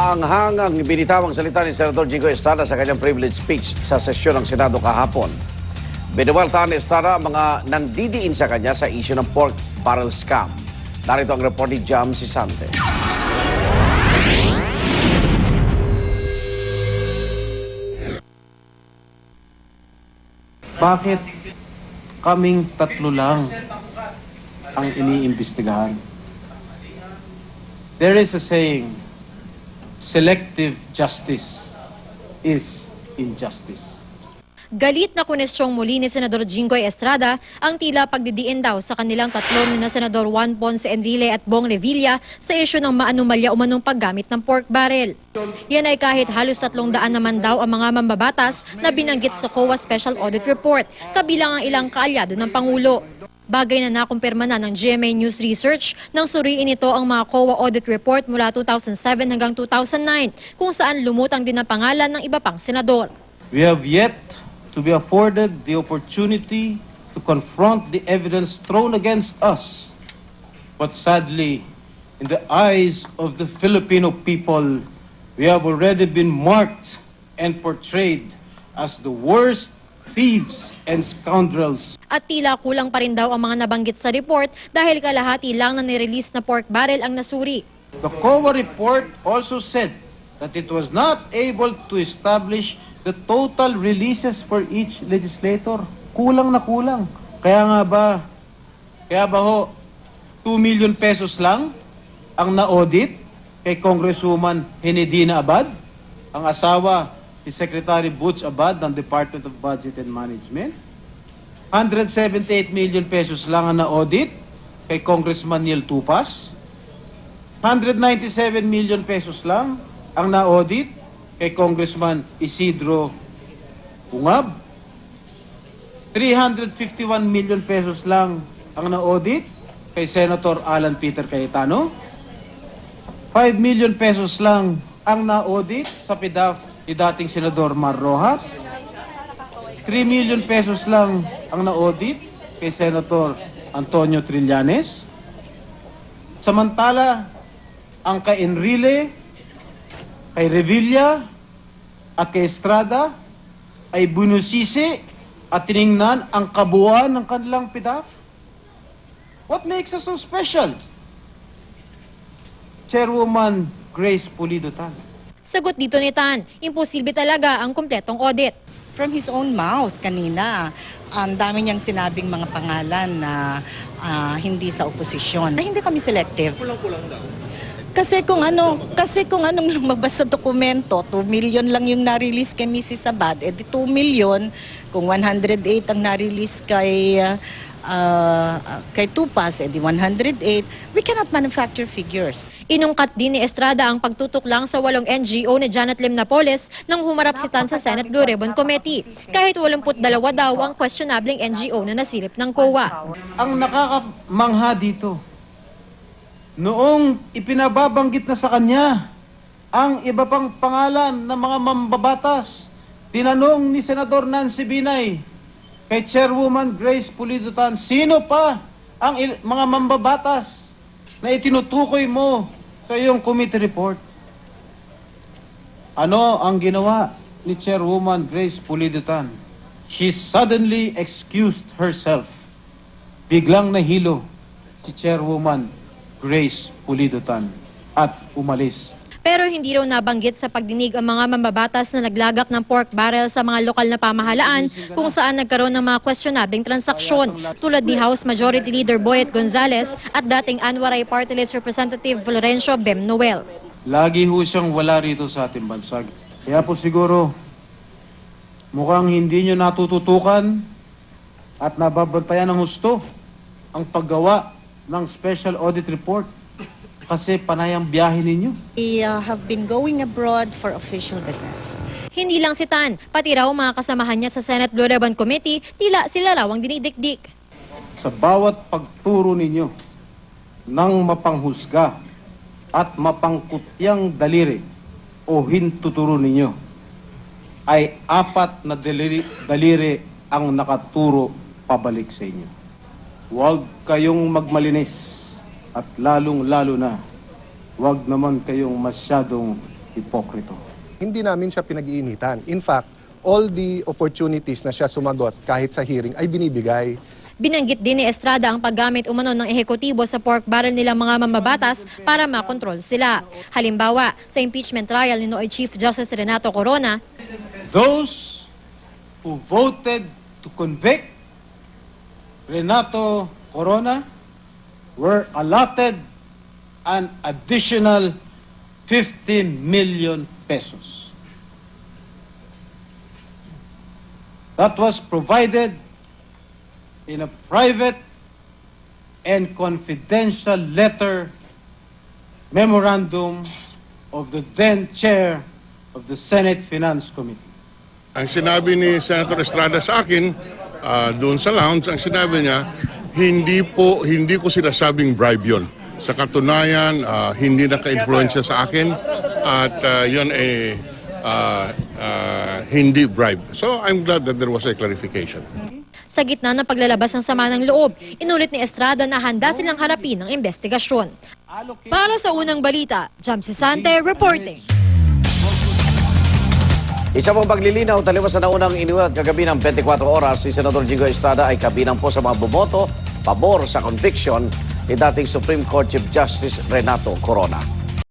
Maanghangang binitawang salita ni Senador Jingoy Estrada sa kanyang privilege speech sa sesyon ng Senado kahapon. Binuwaltaan ni Estrada ang mga nandidiin sa kanya sa issue ng pork barrel scam. Narito ang report ni Jam Sisante. Bakit kaming tatlo lang ang iniimbestigahan? There is a saying, selective justice is injustice. Galit na kunesyong muli ni Senador Jingoy Estrada ang tila pagdidiin daw sa kanilang tatlo na Senador Juan Ponce Enrile at Bong Revilla sa isyu ng maanumalya umanong paggamit ng pork barrel. Yan ay kahit halos 300 naman daw ang mga mambabatas na binanggit sa COA Special Audit Report, kabilang ang ilang kaalyado ng Pangulo. Bagay na nakumpirma na ng GMA News Research nang suriin ito ang mga COA Audit Report mula 2007 hanggang 2009 kung saan lumutang din ang pangalan ng iba pang senador. We have yet to be afforded the opportunity to confront the evidence thrown against us. But sadly, in the eyes of the Filipino people, we have already been marked and portrayed as the worst thieves and scoundrels. At tila kulang pa rin daw ang mga nabanggit sa report dahil kalahati lang na nirelease na pork barrel ang nasuri. The COA report also said that it was not able to establish the total releases for each legislator. Kulang na kulang. Kaya ba ho, 2 million pesos lang ang na-audit kay Congresswoman Henedina Abad, ang asawa ni Secretary Butch Abad ng Department of Budget and Management. 178 million pesos lang ang na-audit kay Congressman Neil Tupas. 197 million pesos lang ang na-audit kay Congressman Isidro Ungab. 351 million pesos lang ang na-audit kay Senator Alan Peter Cayetano. 5 million pesos lang ang na-audit sa PDAF ni dating Senador Mar Rojas. 3 million pesos lang ang na-audit kay Senator Antonio Trillanes. Samantala, ang kay Enrile, kay Revilla at kay Estrada ay bunusisi at tiningnan ang kabuuan ng kanilang PDAF. What makes us so special? Chairwoman Grace Pulido Tan. Sagot dito ni Tan, imposible talaga ang kumpletong audit. From his own mouth kanina, ang dami niyang sinabing mga pangalan na hindi sa oposisyon. Na hindi kami selective. Kulang-kulang daw. Kasi kung anong lumabas sa dokumento, 2 million lang yung na-release kay Mrs. Abad, edi 2 million, kung 108 ang na-release kay Tupas, edi 108, we cannot manufacture figures. Inungkat din ni Estrada ang pagtutok lang sa 8 NGO ni Janet Lim Napoles nang humarap si Tan sa Senate Blue Ribbon Committee. Kahit 82 daw ang questionableng NGO na nasilip ng COA. Ang nakakamangha dito, noong ipinababanggit na sa kanya ang iba pang pangalan ng mga mambabatas, tinanong ni Senador Nancy Binay kay Chairwoman Grace Pulido Tan, sino pa ang mga mambabatas na itinutukoy mo sa iyong committee report? Ano ang ginawa ni Chairwoman Grace Pulido Tan? She suddenly excused herself. Biglang nahilo si Chairwoman Grace Pulido Tan at umalis. Pero hindi raw nabanggit sa pagdinig ang mga mambabatas na naglagak ng pork barrel sa mga lokal na pamahalaan kung saan nagkaroon ng mga questionabling transaksyon tulad ni House Majority Leader Boyet Gonzales at dating Anwaray Party List Representative Florencio Bem Noel. Lagi ho siyang wala rito sa ating bansa. Kaya po siguro mukhang hindi nyo natututukan at nababantayan ng husto ang paggawa ng Special Audit Report kasi panay ang biyahe ninyo. We have been going abroad for official business. Hindi lang si Tan, pati raw mga kasamahan niya sa Senate Blue Ribbon Committee, tila sila raw ang dinidikdik. Sa bawat pagturo ninyo ng mapanghusga at mapangkutyang daliri o hintuturo ninyo ay 4 na daliri ang nakaturo pabalik sa inyo. Huwag kayong magmalinis at lalong-lalo na huwag naman kayong masyadong Hipokrito. Hindi namin siya pinag-iinitan. In fact, all the opportunities na siya sumagot kahit sa hearing ay binibigay. Binanggit din ni Estrada ang paggamit umano ng ehekutibo sa pork barrel nilang mga mambabatas para makontrol sila. Halimbawa, sa impeachment trial ni Noy Chief Justice Renato Corona, Those who voted to convict Renato Corona were allotted an additional 15 million pesos. That was provided in a private and confidential letter memorandum of the then chair of the Senate Finance Committee. Ang sinabi ni Senator Estrada sa akin, doon sa lounge, ang sinabi niya, hindi ko sinasabing bribe yun. Sa katunayan, hindi naka-influensya sa akin at yun hindi bribe. So I'm glad that there was a clarification. sa gitna ng paglalabas ng sama ng loob, inulit ni Estrada na handa silang harapin ang investigasyon. Para sa unang balita, Jam Sisante reporting. Isa pang paglilinaw, taliwas sa naunang iniulat kagabi ng 24 oras, si Senador Jingoy Estrada ay kabilang po sa mga bumoto pabor sa conviction ni dating Supreme Court Chief Justice Renato Corona.